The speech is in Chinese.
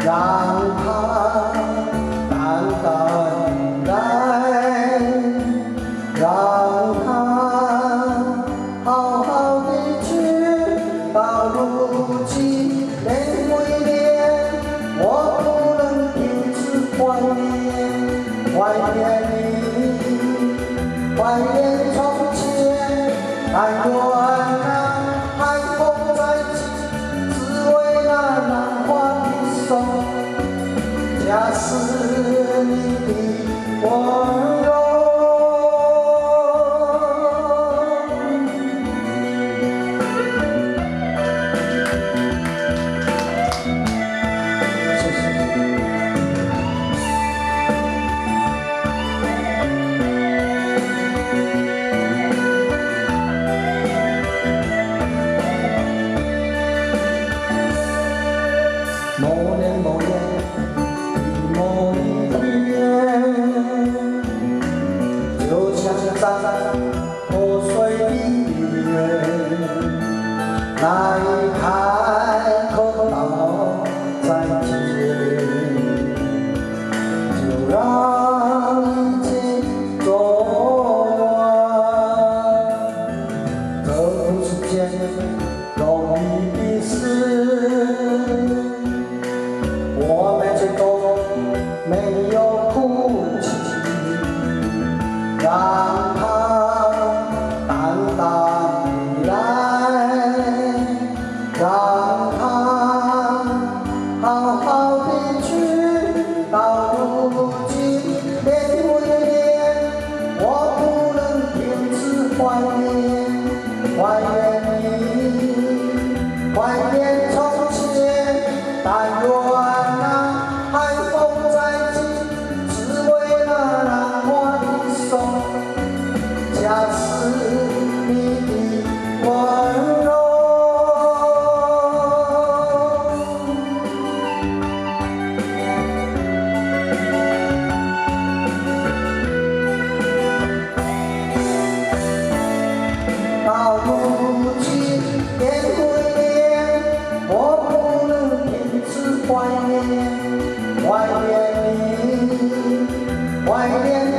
让它淡淡来，让它好好的去。到如今年归年，我不能停止怀念，怀念你，怀念从前。但愿海风再起，只为那浪花的手，恰似你的温柔。谢谢。某年某月某一天，就像在破碎的月，那一开口道再见，就让一切走完。这不是件容易的事。我们最终没有哭泣，让它淡淡的来，让它好好的去。到如今年归年，我不能停止怀念，怀念你，怀念从前。但愿海风再起，只为那浪花的手，恰似你的温柔。到如今年归年，我不能停止怀念，怀念你，怀念。